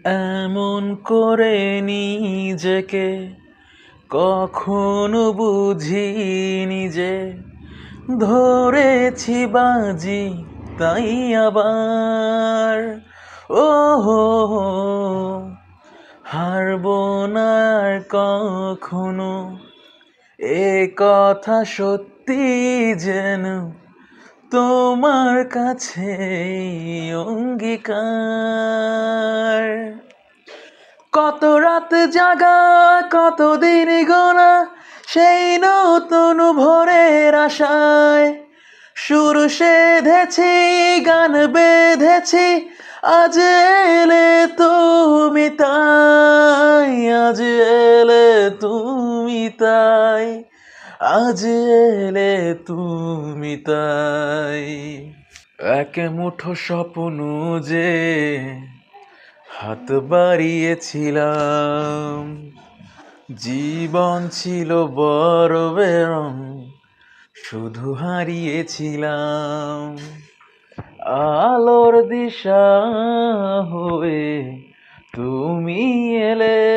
এমন করে নিজেকে কখনো বুঝিনি যে ধরেছি বাজি তাই আবার ও হো হো, হারবো না আর কখনো, এ কথা সত্যি যেন তোমার কাছে অঙ্গীকার। কত রাত জাগা, কত দিন গোনা, সেই নতুন ভোরের আশায় সুর সেধেছি, গান বেঁধেছি, আজ এলে তুমি তাই, আজ এলে তুমি তাই, আজ এলে তুমি তাই। এক মুঠো স্বপ্ন যে হাত বাড়িয়েছিলাম, জীবন ছিল বড় বেরং, শুধু হারিয়েছিলাম। আলোর দিশা হয়ে তুমি এলে,